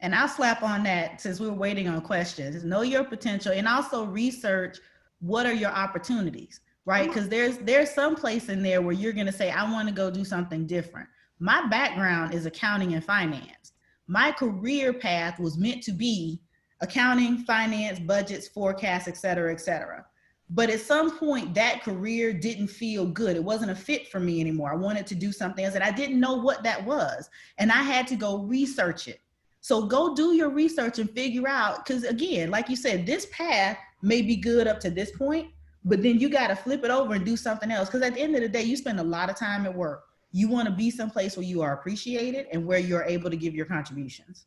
And I'll slap on that since we were waiting on questions. Know your potential and also research what are your opportunities, right? Because there's some place in there where you're going to say, I want to go do something different. My background is accounting and finance. My career path was meant to be accounting, finance, budgets, forecasts, et cetera, et cetera. But at some point, that career didn't feel good. It wasn't a fit for me anymore. I wanted to do something else, and I didn't know what that was. And I had to go research it. So go do your research and figure out, because again, like you said, this path may be good up to this point, but then you got to flip it over and do something else. Because at the end of the day, you spend a lot of time at work. You want to be someplace where you are appreciated and where you're able to give your contributions.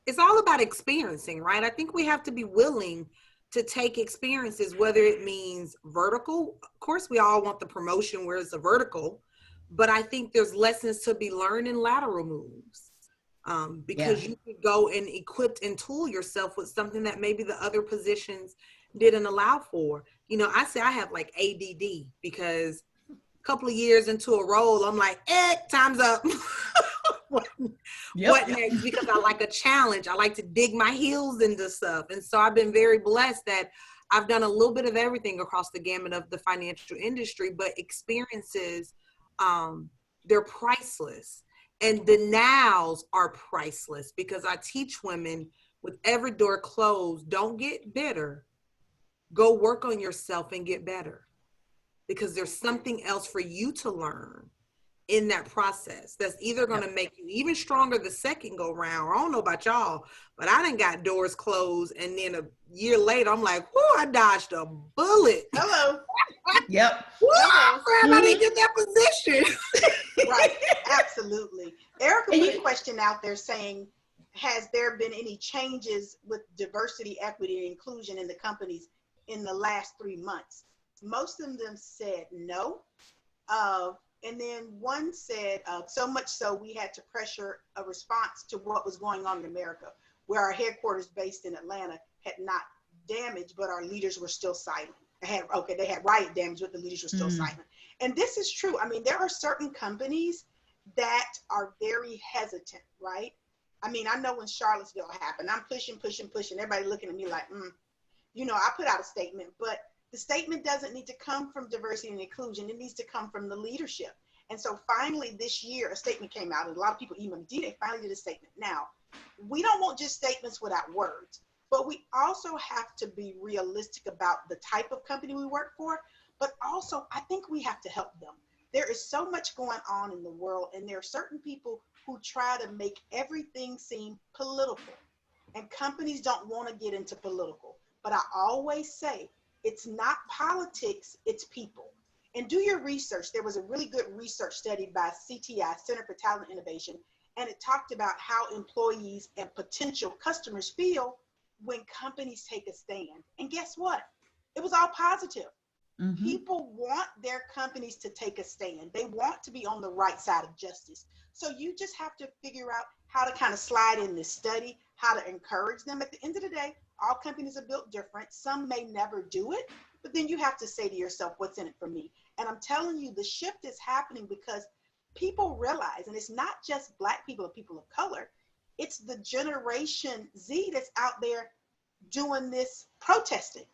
It's all about experiencing, right? I think we have to be willing to take experiences, whether it means vertical. Of course, we all want the promotion where it's a vertical, but I think there's lessons to be learned in lateral moves. Because you could go and equip and tool yourself with something that maybe the other positions didn't allow for. You know, I say I have like ADD because couple of years into a role, I'm like, time's up. What next? Because I like a challenge. I like to dig my heels into stuff. And so I've been very blessed that I've done a little bit of everything across the gamut of the financial industry, but experiences, they're priceless. And the nows are priceless because I teach women with every door closed, don't get bitter. Go work on yourself and get better. Because there's something else for you to learn in that process that's either going to make you even stronger the second go round. I don't know about y'all, but I done got doors closed, and then a year later, I'm like, whoo, I dodged a bullet. Hello. Yep. Woo, I didn't get that position. Right. Absolutely. Erica put a question out there saying, has there been any changes with diversity, equity, and inclusion in the companies in the last 3 months? Most of them said no. And then one said, so much so we had to pressure a response to what was going on in America, where our headquarters based in Atlanta had not damaged, but our leaders were still silent. They had riot damage, but the leaders were still silent. And this is true. I mean, there are certain companies that are very hesitant, right? I mean, I know when Charlottesville happened, I'm pushing. Everybody looking at me like, I put out a statement, but the statement doesn't need to come from diversity and inclusion. It needs to come from the leadership. And so finally this year, a statement came out, and a lot of people emailed me, they finally did a statement. Now, we don't want just statements without words, but we also have to be realistic about the type of company we work for, but also I think we have to help them. There is so much going on in the world, and there are certain people who try to make everything seem political, and companies don't want to get into political. But I always say, it's not politics, it's people. And do your research. There was a really good research study by CTI, Center for Talent Innovation, and it talked about how employees and potential customers feel when companies take a stand. And guess what? It was all positive. Mm-hmm. People want their companies to take a stand. They want to be on the right side of justice. So you just have to figure out how to kind of slide in this study, how to encourage them. At the end of the day, all companies are built different. Some may never do it, but then you have to say to yourself, what's in it for me? And I'm telling you, the shift is happening because people realize, and it's not just Black people and people of color, it's the Generation Z that's out there doing this protesting.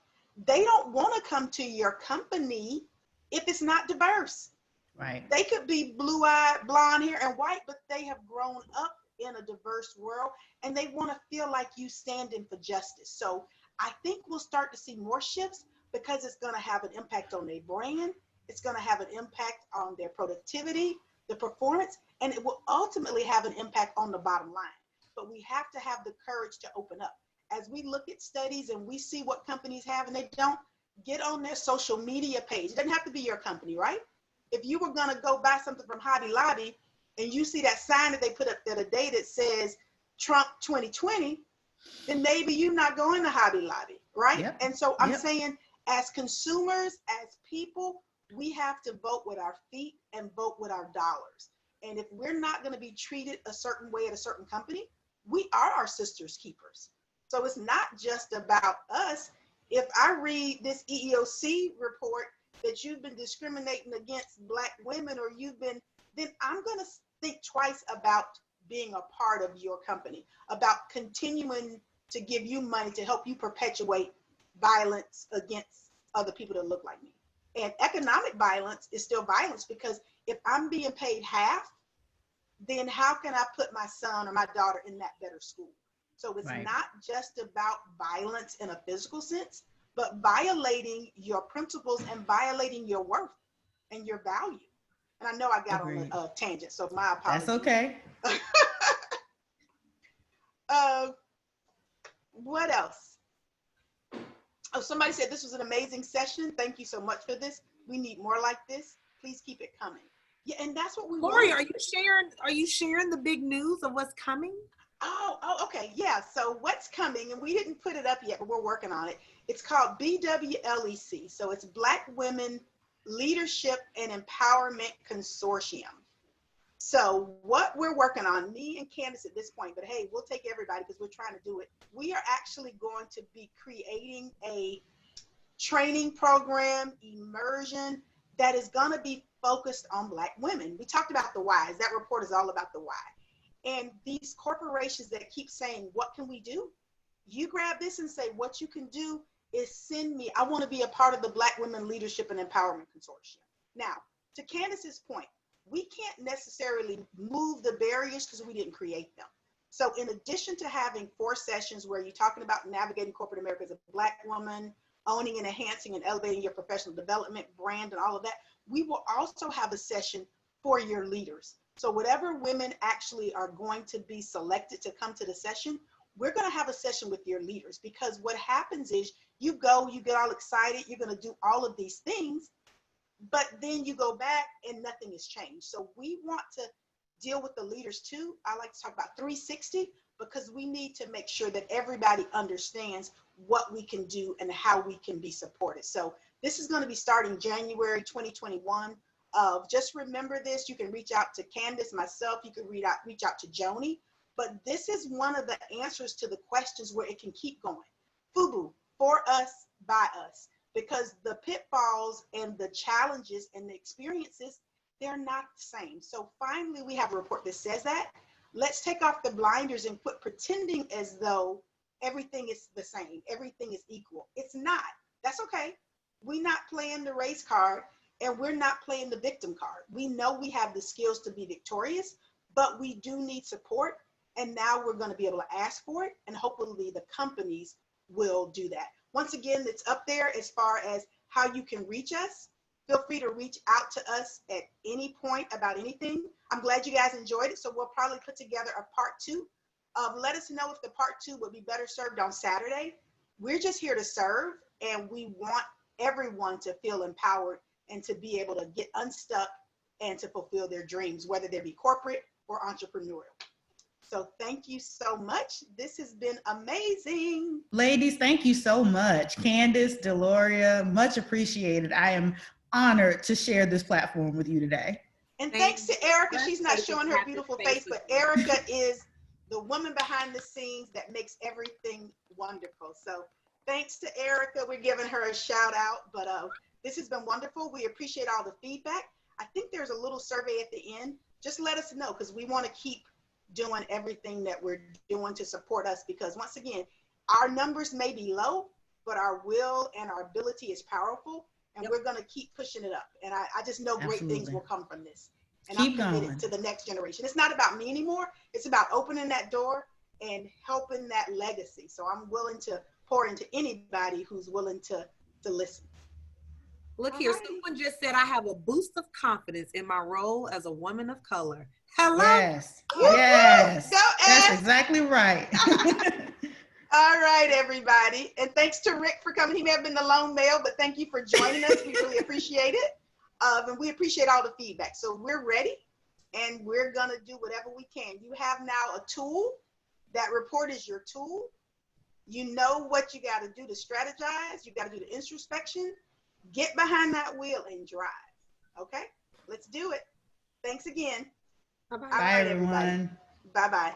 They don't want to come to your company if it's not diverse. Right. They could be blue-eyed, blonde hair, and white, but they have grown up in a diverse world, and they want to feel like you standing for justice. So I think we'll start to see more shifts because it's going to have an impact on their brand. It's going to have an impact on their productivity, the performance, and it will ultimately have an impact on the bottom line. But we have to have the courage to open up. As we look at studies and we see what companies have and they don't, get on their social media page. It doesn't have to be your company, right? If you were going to go buy something from Hobby Lobby and you see that sign that they put up the other day that says Trump 2020, then maybe you're not going to Hobby Lobby, right? Yep. And so I'm saying, as consumers, as people, we have to vote with our feet and vote with our dollars. And if we're not going to be treated a certain way at a certain company, we are our sister's keepers. So it's not just about us. If I read this EEOC report that you've been discriminating against Black women, or then I'm going to think twice about being a part of your company, about continuing to give you money to help you perpetuate violence against other people that look like me. And economic violence is still violence, because if I'm being paid half, then how can I put my son or my daughter in that better school? So it's not just about violence in a physical sense, but violating your principles and violating your worth and your value. And I know I got on a tangent, so my apologies. That's okay. What else? Oh, somebody said this was an amazing session. Thank you so much for this. We need more like this. Please keep it coming. Yeah, and that's what we Lori, want. are you sharing the big news of what's coming? Oh, okay. Yeah. So what's coming, and we didn't put it up yet, but we're working on it. It's called BWLEC. So it's Black Women Leadership and Empowerment Consortium. So what we're working on, me and Candice at this point, but hey, we'll take everybody because we're trying to do it. We are actually going to be creating a training program, immersion, that is going to be focused on Black women. We talked about the whys. That report is all about the why. And these corporations that keep saying, what can we do? You grab this and say, what you can do is send me, I want to be a part of the Black Women Leadership and Empowerment Consortium. Now, to Candice's point, we can't necessarily move the barriers because we didn't create them. So in addition to having 4 sessions where you're talking about navigating corporate America as a Black woman, owning and enhancing and elevating your professional development, brand, and all of that, we will also have a session for your leaders. So whatever women actually are going to be selected to come to the session, we're going to have a session with your leaders, because what happens is you go, you get all excited, you're going to do all of these things, but then you go back and nothing has changed. So we want to deal with the leaders too. I like to talk about 360, because we need to make sure that everybody understands what we can do and how we can be supported. So this is going to be starting January 2021. Just remember this, you can reach out to Candice, myself, you can reach out to Joni, but this is one of the answers to the questions where it can keep going. FUBU, for us, by us, because the pitfalls and the challenges and the experiences, they're not the same. So finally, we have a report that says that. Let's take off the blinders and quit pretending as though everything is the same, everything is equal. It's not. That's okay. We're not playing the race card, and we're not playing the victim card. We know we have the skills to be victorious, but we do need support. And now we're going to be able to ask for it, and hopefully the companies will do that. Once again, it's up there as far as how you can reach us. Feel free to reach out to us at any point about anything. I'm glad you guys enjoyed it. So we'll probably put together a part 2. Let us know if the part 2 would be better served on Saturday. We're just here to serve, and we want everyone to feel empowered and to be able to get unstuck and to fulfill their dreams, whether they be corporate or entrepreneurial. So thank you so much. This has been amazing. Ladies, thank you so much. Candice, Deloria, much appreciated. I am honored to share this platform with you today. And thanks to Erica. She's not showing her beautiful face, but Erica is the woman behind the scenes that makes everything wonderful. So thanks to Erica. We're giving her a shout out, but this has been wonderful. We appreciate all the feedback. I think there's a little survey at the end. just let us know, because we want to keep doing everything that we're doing to support us, because once again, our numbers may be low, but our will and our ability is powerful, and we're going to keep pushing it up. And I just know great things will come from this. And keep I'm committed going to the next generation. It's not about me anymore. It's about opening that door and helping that legacy. So I'm willing to pour into anybody who's willing to listen. Look here, someone just said I have a boost of confidence in my role as a woman of color. Hello. Yes, yes, Go, that's exactly right. All right, everybody. And thanks to Rick for coming. He may have been the lone male, but thank you for joining us. We really appreciate it. And we appreciate all the feedback. So we're ready, and we're going to do whatever we can. You have now a tool. That report is your tool. You know what you got to do to strategize. You got to do the introspection. Get behind that wheel and drive. Okay? Let's do it. Thanks again. Bye-bye. Bye, everyone. Bye-bye.